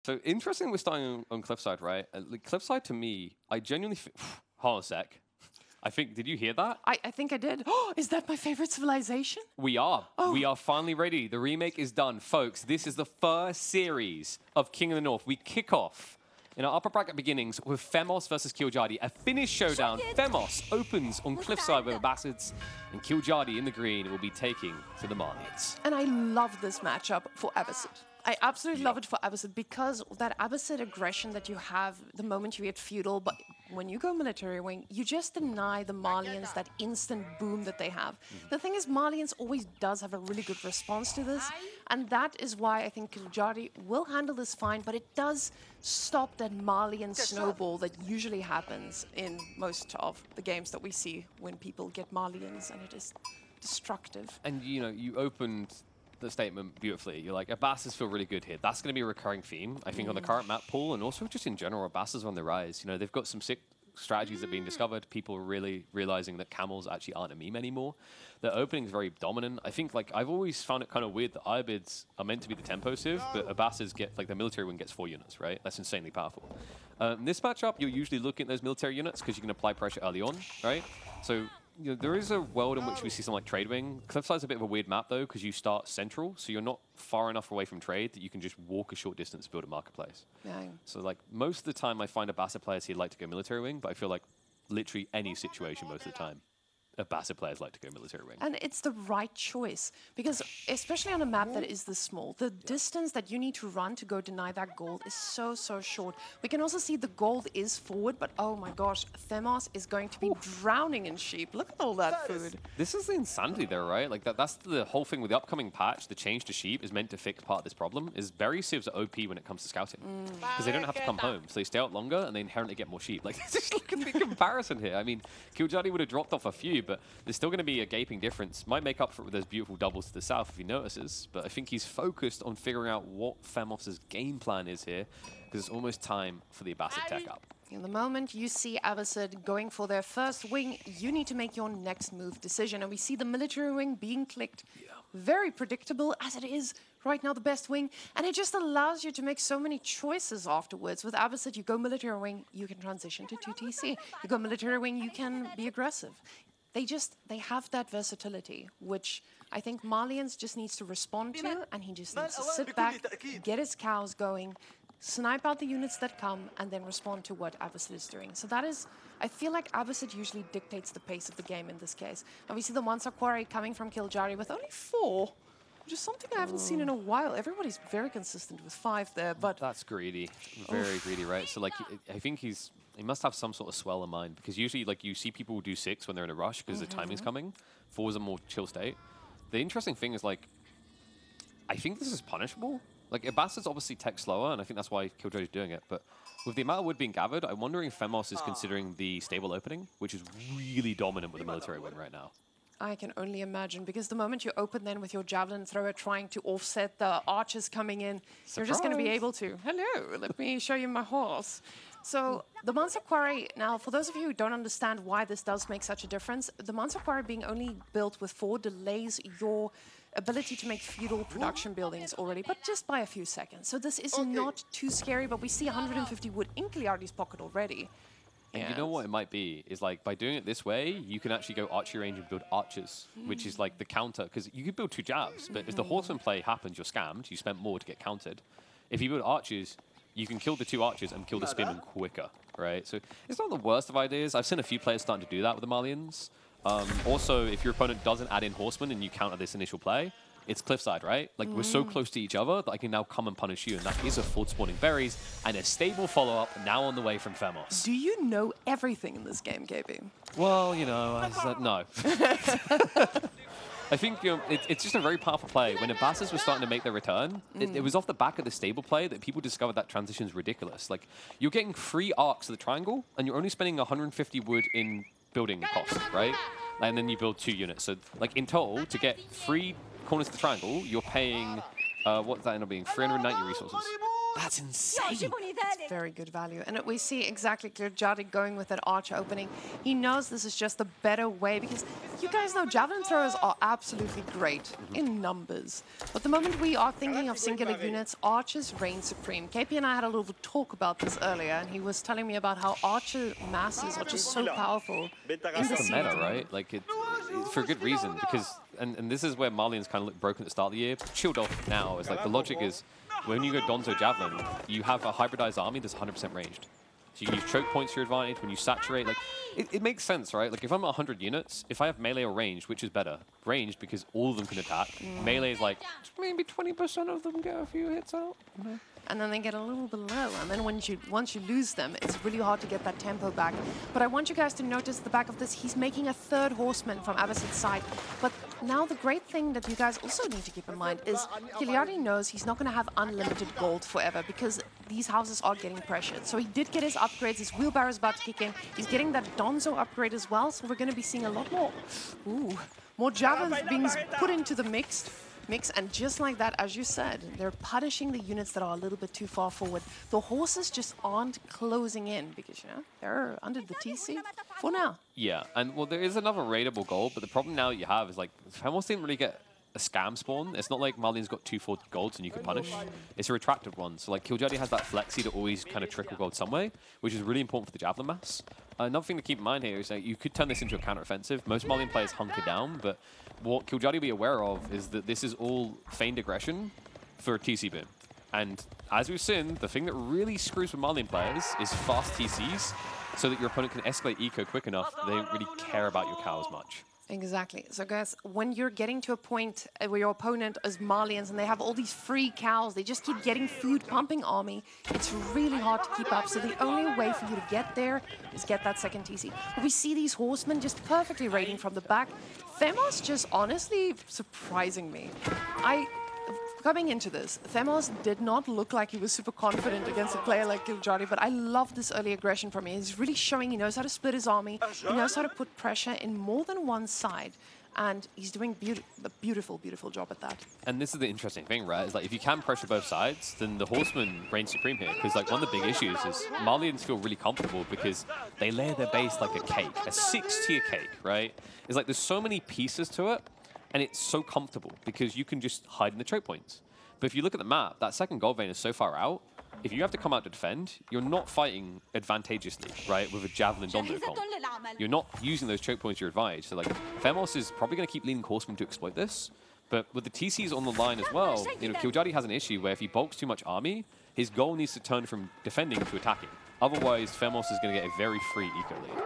So interesting we're starting on Cliffside, right? Like, Cliffside to me, I genuinely hold on a sec. I think, did you hear that? I think I did. Oh, is that my favorite civilization? We are. Oh. We are finally ready. The remake is done. Folks, this is the first series of King of the North. We kick off in our upper bracket beginnings with Themos versus Kiljardi. A Finnish showdown. Themos opens on Cliffside with Abbasids, and Kiljardi in the green will be taking to the Malians. And I love this matchup for Abbasid. I absolutely love it for Abbasid because that Abbasid aggression that you have the moment you hit feudal, but when you go military wing, you just deny the Malians that instant boom that they have. The thing is, Malians always does have a really good response to this, and that is why I think Kiljardi will handle this fine, but it does stop that Malian snowball that usually happens in most of the games that we see when people get Malians, and it is destructive. And, you know, you opened the statement beautifully. You're like, Abbasids feel really good here. That's going to be a recurring theme, I think, on the current map pool, and also just in general, Abbasids are on the rise. You know, they've got some sick strategies that are being discovered. People are really realizing that camels actually aren't a meme anymore. Their opening is very dominant. I think, like, I've always found it kind of weird that Ibids are meant to be the tempo civ, but Abbasids get, like, the military wing gets 4 units, right? That's insanely powerful. In this matchup, you're usually looking at those military units because you can apply pressure early on, right? So, you know, there is a world in which we see something like Trade Wing. Cliffside's a bit of a weird map, though, because you start central, so you're not far enough away from trade that you can just walk a short distance to build a marketplace. Yeah. So, like, most of the time I find Abbasid players here like to go military wing, but I feel like literally any situation most of the time, Abbasid players like to go military wing. And it's the right choice, because especially on a map that is this small, the distance that you need to run to go deny that gold is so, so short. We can also see the gold is forward, but oh my gosh, Themos is going to be drowning in sheep. Look at all that food. This is the insanity there, right? Like, that's the whole thing with the upcoming patch. The change to sheep is meant to fix part of this problem, is berry civs are OP when it comes to scouting. Because they don't have to come home, so they stay out longer and they inherently get more sheep. Like, just look at the comparison here. I mean, Kiljardi would have dropped off a few, but there's still going to be a gaping difference. Might make up for it with those beautiful doubles to the south if he notices, but I think he's focused on figuring out what Themos' game plan is here, because it's almost time for the Abbasid tech up. In the moment you see Abbasid going for their first wing, you need to make your next move decision. And we see the military wing being clicked. Very predictable, as it is right now the best wing. And it just allows you to make so many choices afterwards. With Abbasid, you go military wing, you can transition to 2TC. You go military wing, you can be aggressive. They have that versatility, which I think Malians just needs to respond to, and he just needs to sit back, get his cows going, snipe out the units that come, and then respond to what Abbasid is doing. So that is, I feel like Abbasid usually dictates the pace of the game in this case. And we see the Monster Quarry coming from Kiljardi with only 4, which is something I haven't seen in a while. Everybody's very consistent with 5 there, but... That's greedy. Very greedy, right? So, like, I think he must have some sort of swell in mind, because usually, like, you see people do 6 when they're in a rush because the timing's coming. 4 is a more chill state. The interesting thing is, like, I think this is punishable. Like, Abbasid's obviously tech slower, and I think that's why Kiljardi's doing it, but with the amount of wood being gathered, I'm wondering if Themos is considering the stable opening, which is really dominant with the military win right now. I can only imagine, because the moment you open then with your javelin thrower trying to offset the archers coming in, you're just going to be able to. Hello, let me show you my horse. So the Monster Quarry, now for those of you who don't understand why this does make such a difference, the Monster Quarry being only built with 4 delays your ability to make feudal production buildings already, but just by a few seconds. So this is not too scary, but we see 150 wood in Kiljardi's pocket already. And you know what it might be? Is like, by doing it this way, you can actually go archery range and build archers, which is like the counter. Because you could build 2 jabs, but if the horseman play happens, you're scammed. You spent more to get countered. If you build archers, you can kill the 2 archers and kill the spearmen quicker, right? So it's not the worst of ideas. I've seen a few players starting to do that with the Malians. Also, if your opponent doesn't add in horsemen and you counter this initial play, it's Cliffside, right? Like, we're so close to each other that I can now come and punish you, and that is a full spawning berries and a stable follow-up now on the way from Themos. Do you know everything in this game, KB? Well, you know, no. I think, you know, it's just a very powerful play. When Abbasids was starting to make their return, it was off the back of the stable play that people discovered that transition is ridiculous. Like, you're getting 3 arcs of the triangle, and you're only spending 150 wood in building cost, right? And then you build 2 units. So, like, in total, to get 3 corners of the triangle, you're paying, what does that end up being? 390 resources. That's insane. It's very good value. And we see exactly Kiljardi going with that arch opening. He knows this is just the better way because you guys know javelin throwers are absolutely great in numbers. But the moment we are thinking of singular units, archers reign supreme. KP and I had a little talk about this earlier, and he was telling me about how archer masses are just so powerful. It's the meta, right? Like it's for a good reason because, and this is where Malians kind of look broken at the start of the year. Chilled off now is like the logic is when you go Donzo Javelin, you have a hybridized army that's 100% ranged. So you can use choke points to your advantage when you saturate. Like it makes sense, right? Like if I'm at 100 units, if I have melee or range, which is better? Ranged because all of them can attack. Melee is like maybe 20% of them get a few hits out. And then they get a little bit low. And then once you lose them, it's really hard to get that tempo back. But I want you guys to notice the back of this. He's making a third horseman from Abbasid's side. But now the great thing that you guys also need to keep in mind is Kiljardi knows he's not going to have unlimited gold forever because these houses are getting pressured. So he did get his upgrades. His wheelbarrow is about to kick in. He's getting that Donzo upgrade as well. So we're going to be seeing a lot more javelins being put into the mix. And just like that, as you said, they're punishing the units that are a little bit too far forward. The horses just aren't closing in because, you know, they're under the TC for now. Yeah, and well, there is another raidable gold, but the problem now that you have is like, Themos didn't really get a scam spawn. It's not like Malian's got 240 golds and you can punish. It's a retracted one. So like Kiljardi has that flexi to always kind of trickle gold some way, which is really important for the javelin mass. Another thing to keep in mind here is that you could turn this into a counter-offensive. Most Malian players hunker down, but what Kiljardi will be aware of is that this is all feigned aggression for a TC boom. And as we've seen, the thing that really screws with Malian players is fast TCs, so that your opponent can escalate eco quick enough that they don't really care about your cow as much. Exactly. So guys, when you're getting to a point where your opponent is Malians and they have all these free cows, they just keep getting food pumping army, it's really hard to keep up. So the only way for you to get there is get that second TC. But we see these horsemen just perfectly raiding from the back. Themos just honestly surprising me. Coming into this, Themos did not look like he was super confident against a player like Kiljardi, but I love this early aggression from him. He's really showing he knows how to split his army, he knows how to put pressure in more than one side, and he's doing a beautiful, beautiful job at that. And this is the interesting thing, right? Is like if you can pressure both sides, then the horsemen reign supreme here. Because like one of the big issues is Malians feel really comfortable because they layer their base like a cake, a 6-tier cake, right? It's like there's so many pieces to it. And it's so comfortable because you can just hide in the choke points. But if you look at the map, that second gold vein is so far out, if you have to come out to defend, you're not fighting advantageously, right, with a javelin Dondo comp. You're not using those choke points to your advantage. So like, Themos is probably going to keep leaning horsemen to exploit this. But with the TCs on the line as well, you know, Kiljardi has an issue where if he bulks too much army, his goal needs to turn from defending to attacking. Otherwise, Themos is going to get a very free eco lead.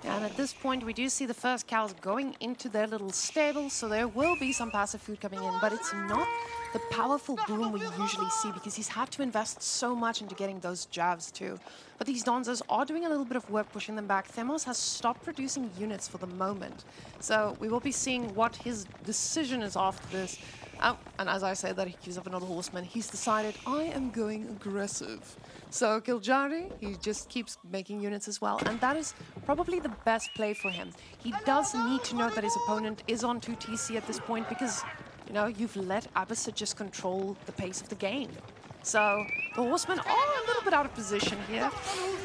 And at this point, we do see the first cows going into their little stable, so there will be some passive food coming in, but it's not the powerful boom we usually see because he's had to invest so much into getting those jabs too. But these Donzos are doing a little bit of work pushing them back. Themos has stopped producing units for the moment, so we will be seeing what his decision is after this. And as I say that he gives up another horseman, he's decided, I am going aggressive. So Kiljardi, he just keeps making units as well, and that is probably the best play for him. He does need to know that his opponent is on 2 TC at this point because, you know, you've let Abbasid just control the pace of the game. So the horsemen are a little bit out of position here.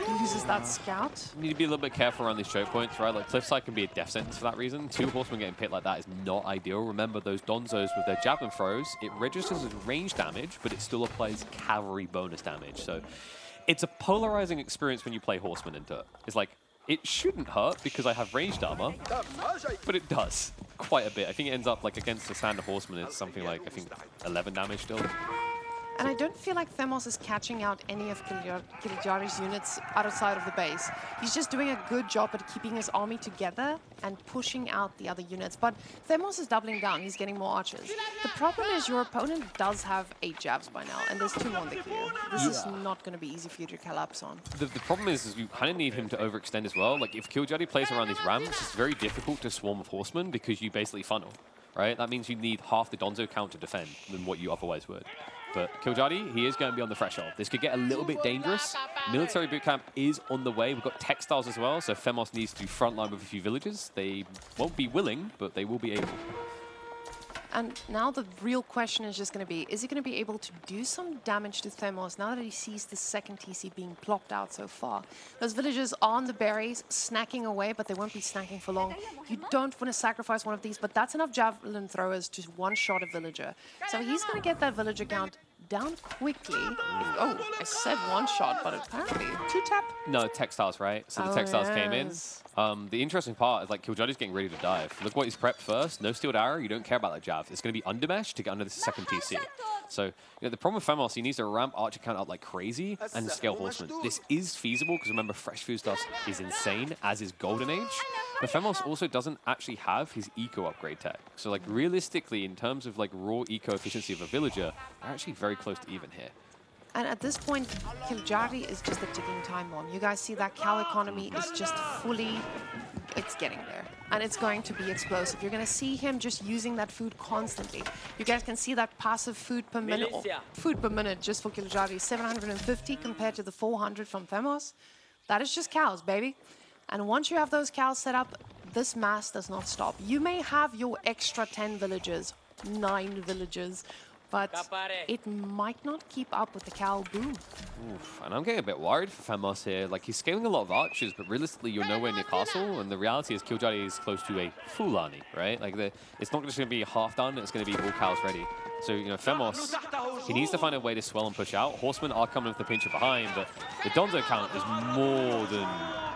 He loses that scout. You need to be a little bit careful around these choke points, right? Like Cliffside can be a death sentence for that reason. 2 horsemen getting pit like that is not ideal. Remember those Donzos with their javelin throws, it registers as range damage, but it still applies cavalry bonus damage. So it's a polarizing experience when you play horsemen into it. It's like, it shouldn't hurt because I have ranged armor, but it does quite a bit. I think it ends up like against the standard horseman, it's something like, I think 11 damage still. And I don't feel like Themos is catching out any of Kiljardi's units outside of the base. He's just doing a good job at keeping his army together and pushing out the other units. But Themos is doubling down. He's getting more archers. The problem is your opponent does have 8 jabs by now, and there's 2 on the queue. This is not going to be easy for you to collapse on. The problem is you kind of need him to overextend as well. Like if Kiljardi plays around these ramps, it's very difficult to swarm with horsemen because you basically funnel, right? That means you need half the Donzo count to defend than what you otherwise would. But Kiljardi, he is going to be on the threshold. This could get a little bit dangerous. Military bootcamp is on the way. We've got textiles as well, so Themos needs to frontline with a few villages. They won't be willing, but they will be able. And now the real question is just going to be, is he going to be able to do some damage to Themos now that he sees the second TC being plopped out so far? Those villagers are on the berries, snacking away, but they won't be snacking for long. You don't want to sacrifice one of these, but that's enough javelin throwers to one-shot a villager. So he's going to get that villager count down quickly. Oh, I said one shot, but apparently two tap. No, textiles, right? So the textiles came in. The interesting part is like Kiljardi's getting ready to dive. Look what he's prepped first. No steeled arrow. You don't care about that jav. It's going to be undermesh to get under the second TC. So you know, the problem with Themos, he needs to ramp archer count up like crazy and scale horsemen. This is feasible because remember, fresh food stuff is insane, as is Golden Age. But Themos also doesn't actually have his eco upgrade tech. So like realistically, in terms of like raw eco efficiency of a villager, they're actually very close to even here. And at this point, Kiljardi is just a ticking time bomb. You guys see that cow economy is just fully, it's getting there. And it's going to be explosive. You're going to see him just using that food constantly. You guys can see that passive food per minute, food per minute just for Kiljardi, 750 compared to the 400 from Themos. That is just cows, baby. And once you have those cows set up, this mass does not stop. You may have your extra 10 villagers, 9 villagers, but it might not keep up with the cow boom. Oof, and I'm getting a bit worried for Themos here. Like, he's scaling a lot of archers, but realistically, you're nowhere near castle, and the reality is Kiljardi is close to a full army, right? Like, it's not just going to be half done, it's going to be all cows ready. So, you know, Themos, he needs to find a way to swell and push out. Horsemen are coming with the pincher behind, but the Donzo count is more than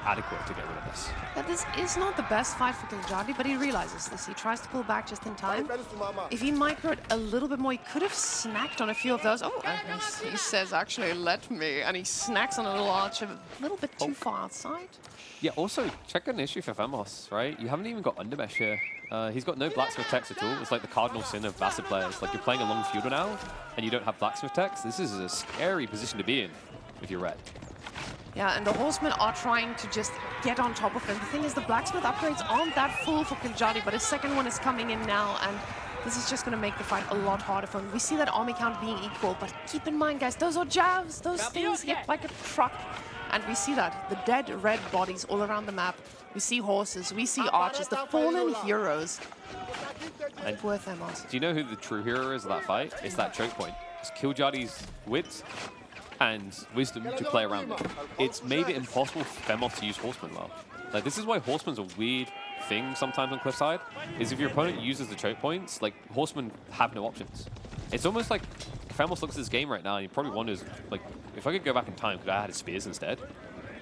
adequate to get rid of this. But this is not the best fight for Kiljardi, but he realizes this. He tries to pull back just in time. If he microed a little bit more, he could have snacked on a few of those. Oh, he says, actually, let me. And he snacks on a little archer a little bit too far outside. Yeah, also, check an issue for Themos, right? You haven't even got undermesh here. He's got no blacksmith techs at all. It's like the cardinal sin of Bassett players. Like, you're playing a long feudal now, and you don't have blacksmith techs. This is a scary position to be in if you're red. Yeah, and the horsemen are trying to just get on top of him. The thing is, the blacksmith upgrades aren't that full for Kiljardi, but his second one is coming in now, and this is just going to make the fight a lot harder for him. We see that army count being equal, but keep in mind, guys, those are javs. Those things hit like a truck. And we see that, the dead red bodies all around the map. We see horses, we see archers, the fallen heroes. And poor Themos. Do you know who the true hero is of that fight? It's that choke point. It's Kiljardi's wit and wisdom to play around it. It's made it impossible for Themos to use horsemen well. Like, this is why horsemen's a weird thing sometimes on Cliffside, is if your opponent uses the choke points, like, horsemen have no options. It's almost like Themos looks at this game right now and he probably wonders, like, if I could go back in time, could I have had his spears instead?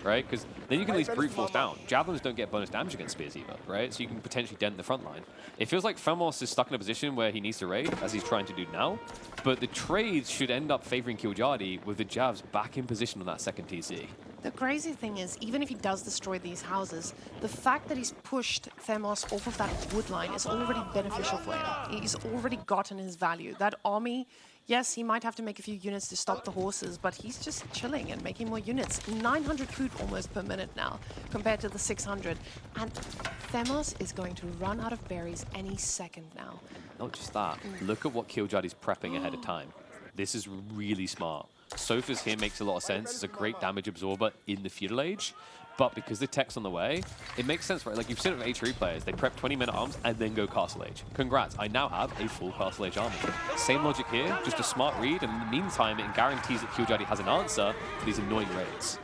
Right? Because then you can at least brute force down. Javelins don't get bonus damage against spears either, right? So you can potentially dent the front line. It feels like Themos is stuck in a position where he needs to raid, as he's trying to do now. But the trades should end up favoring Kiljardi with the Javs back in position on that second TC. The crazy thing is, even if he does destroy these houses, the fact that he's pushed Themos off of that wood line is already beneficial for him. He's already gotten his value. That army, yes, he might have to make a few units to stop the horses, but he's just chilling and making more units. 900 food almost per minute now, compared to the 600. And Themos is going to run out of berries any second now. Not just that. Look at what Kiljardi's prepping ahead of time. This is really smart. Sofas here makes a lot of sense. It's a great damage absorber in the feudal age. But because the tech's on the way, it makes sense, right? Like, you've seen it with H3 players. They prep 20-minute arms and then go Castle Age. Congrats, I now have a full Castle Age army. Same logic here, just a smart read, and in the meantime, it guarantees that Kiljardi has an answer to these annoying raids.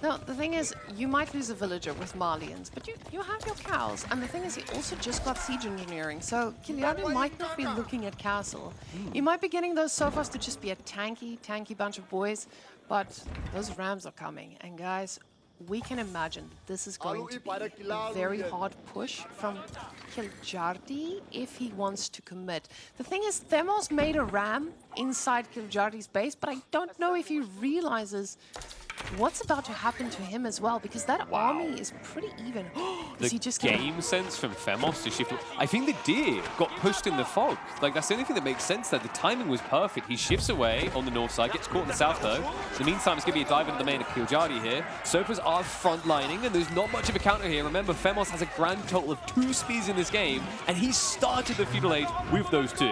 No, the thing is, you might lose a villager with Malians, but you have your cows. And the thing is, he also just got siege engineering, so Kiljardi might not be looking at castle. You might be getting those sofas to just be a tanky bunch of boys, but those rams are coming. And guys, we can imagine this is going to be a very hard push from Kiljardi if he wants to commit. The thing is, Themos made a ram inside Kiljardi's base, but I don't know if he realizes what's about to happen to him as well, because that army is pretty even. Is he just game sense from Themos to shift. I think the deer got pushed in the fog. Like, that's the only thing that makes sense there. The timing was perfect. He shifts away on the north side, gets caught in the south though. In the meantime, it's going to be a dive into the main of Kiljardi here. Sofas are frontlining, and there's not much of a counter here. Remember, Themos has a grand total of 2 spears in this game, and he started the feudal age with those 2.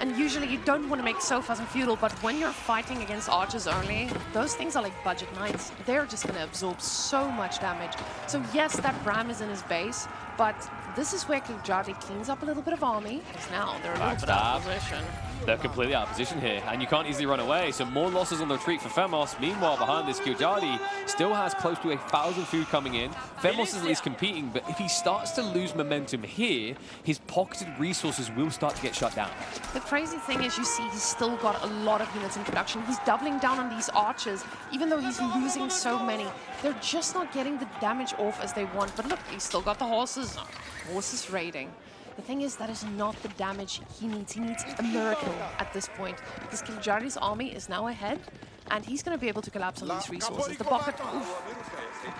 And usually you don't want to make sofas and feudal, but when you're fighting against archers only, those things are like budget knights. They're just going to absorb so much damage. So yes, that ram is in his base, but this is where Kiljardi cleans up a little bit of army, because now they're a little bit out of position. They're completely out of position here, and you can't easily run away, so more losses on the retreat for Themos. Meanwhile, behind this, Kiljardi still has close to 1,000 food coming in. Themos is at least competing, but if he starts to lose momentum here, his pocketed resources will start to get shut down. The crazy thing is, you see he's still got a lot of units in production. He's doubling down on these archers, even though he's losing so many. They're just not getting the damage off as they want. But look, he's still got the horses. Horses raiding. The thing is, that is not the damage he needs. He needs a miracle at this point, because Kiljardi's army is now ahead, and he's going to be able to collapse on these resources. The bucket, oof,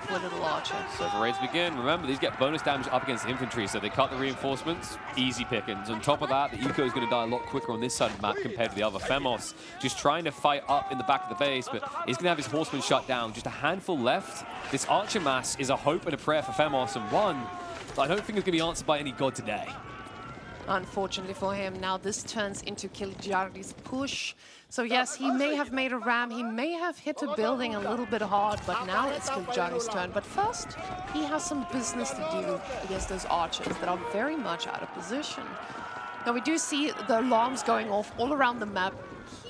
poor little archer. So the raids begin. Remember, these get bonus damage up against the infantry, so they cut the reinforcements, easy pickings. On top of that, the eco is going to die a lot quicker on this side of the map compared to the other. Themos just trying to fight up in the back of the base, but he's going to have his horsemen shut down. Just a handful left. This archer mass is a hope and a prayer for Themos, and one I don't think is going to be answered by any god today. Unfortunately for him, now this turns into Kiljardi's push. So yes, he may have made a ram, he may have hit a building a little bit hard, but now it's Kiljardi's turn. But first, he has some business to do against those archers that are very much out of position. Now we do see the alarms going off all around the map.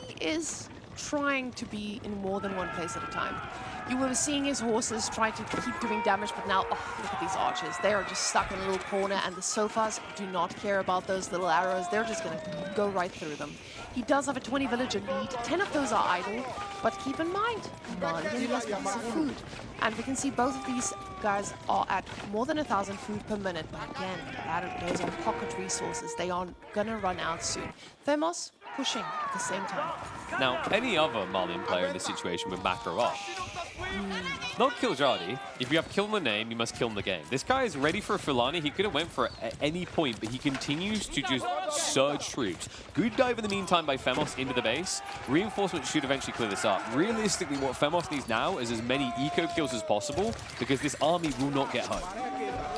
He is trying to be in more than one place at a time. You were seeing his horses try to keep doing damage, but now, oh, look at these archers. They are just stuck in a little corner, and the sofas do not care about those little arrows. They're just going to go right through them. He does have a 20 villager lead. 10 of those are idle, but keep in mind, Malian has lots of food. And we can see both of these guys are at more than 1,000 food per minute. But again, those are pocket resources. They are going to run out soon. Themos pushing at the same time. Now, any other Malian player in this situation would macro up. Not Kiljardi. If you have kill in the name, you must kill in the game. This guy is ready for a Fulani. He could have went for it at any point, but he continues to just surge troops. Good dive in the meantime by Themos into the base. Reinforcements should eventually clear this up. Realistically, what Themos needs now is as many eco kills as possible, because this army will not get home.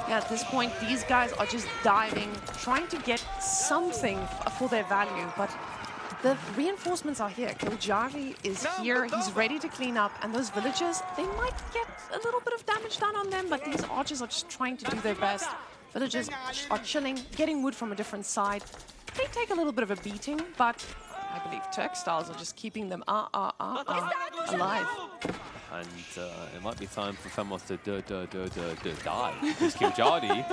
Yeah, at this point, these guys are just diving, trying to get something for their value, but the reinforcements are here. Kiljardi is here. He's ready to clean up. And those villagers, they might get a little bit of damage done on them, but these archers are just trying to do their best. Villagers are chilling, getting wood from a different side. They take a little bit of a beating, but I believe textiles are just keeping them alive. And it might be time for Themos to die, because Kiljardi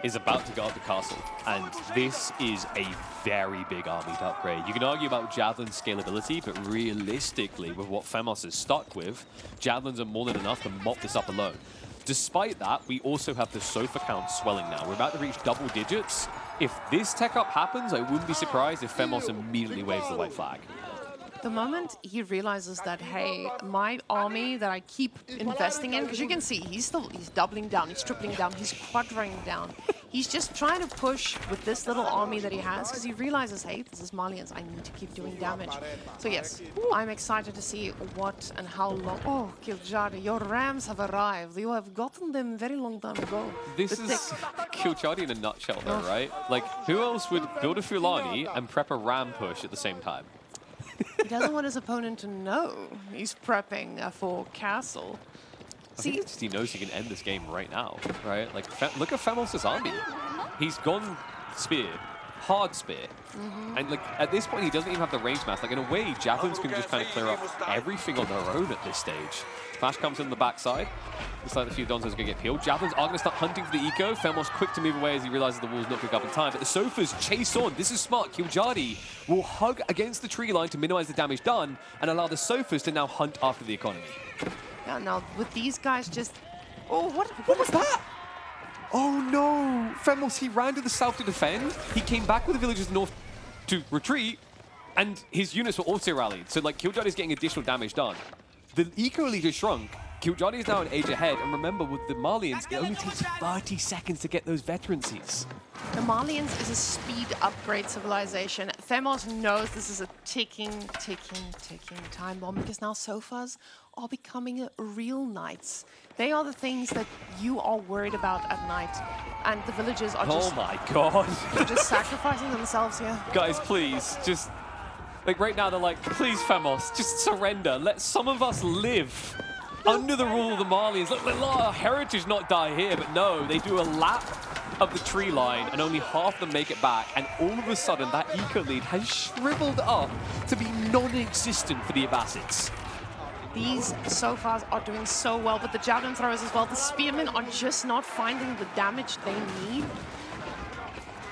is about to go up the castle. And this is a very big army to upgrade. You can argue about Javelin scalability, but realistically, with what Themos is stuck with, Javelins are more than enough to mop this up alone. Despite that, we also have the sofa count swelling now. We're about to reach double digits. If this tech up happens, I wouldn't be surprised if Themos immediately waves the white flag. The moment he realizes that, hey, my army that I keep investing in, because you can see he's doubling down, he's tripling down, he's quadring down. He's just trying to push with this little army that he has, because he realizes, hey, this is Malians, I need to keep doing damage. So yes, I'm excited to see what and how long. Oh, Kiljardi, your rams have arrived. You have gotten them very long time ago. This is Kiljardi in a nutshell though, right? Like, who else would build a Fulani and prep a ram push at the same time? He doesn't want his opponent to know he's prepping for castle. I think it's just he knows he can end this game right now, right? Like, look at Themos' army. He's gone spear, hard spear. And like at this point, he doesn't even have the range math. Like in a way, javelins can just kind of clear up everything on their own at this stage. Flash comes in the backside. Looks like the few Donzos are going to get peeled. Javelins are going to start hunting for the eco. Themos quick to move away as he realizes the wall's not going to go up in time. But the sofas chase on. This is smart. Kiljardi will hug against the tree line to minimize the damage done and allow the sofas to now hunt after the economy. Yeah, now with these guys just... Oh, what was that? Oh no! Themos, he ran to the south to defend. He came back with the villagers north to retreat, and his units were also rallied. So like Kiljardi is getting additional damage done. The eco leader shrunk. Kiljardi is now an age ahead, and remember with the Malians, it only takes 30 seconds to get those veterancies. The Malians is a speed upgrade civilization. Themos knows this is a ticking time bomb because now sofas are becoming real knights. They are the things that you are worried about at night. And the villagers are just... Oh my god. They're just sacrificing themselves here. Guys, please, just... Like, right now, they're like, please, Themos, just surrender. Let some of us live under the rule of the Malians. Let our heritage not die here. But no, they do a lap of the tree line, and only half of them make it back. And all of a sudden, that eco lead has shriveled up to be non-existent for the Abbasids. These sofas are doing so well, but the javelin throwers as well. The spearmen are just not finding the damage they need.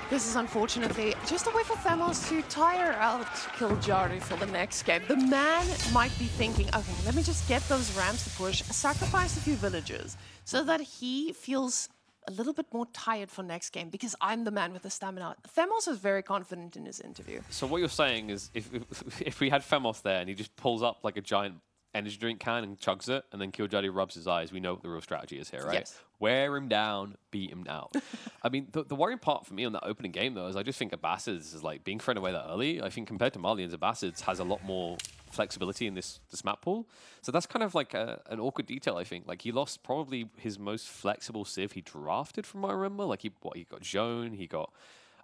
This is unfortunately just a way for Themos to tire out Kiljardi for the next game. The man might be thinking, okay, let me just get those rams to push, sacrifice a few villagers, so that he feels a little bit more tired for next game, because I'm the man with the stamina. Themos was very confident in his interview. So what you're saying is, if we had Themos there and he just pulls up like a giant energy drink can and chugs it, and then Kiljardi rubs his eyes, we know what the real strategy is here, right? Yes. Wear him down, beat him out. I mean, the worrying part for me on that opening game, though, is I just think Abbasids is like being thrown away that early. I think compared to Malians, Abbasids has a lot more flexibility in this map pool. So that's kind of like an awkward detail, I think. Like, he lost probably his most flexible civ he drafted, from what I remember. Like, he got Joan, he got...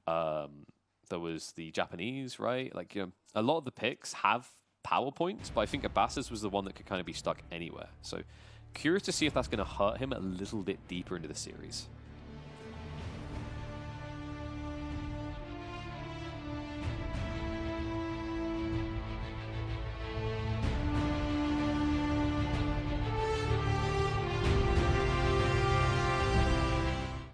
there was the Japanese, right? Like, you know, a lot of the picks have power points, but I think Abbasids was the one that could kind of be stuck anywhere. So curious to see if that's going to hurt him a little bit deeper into the series.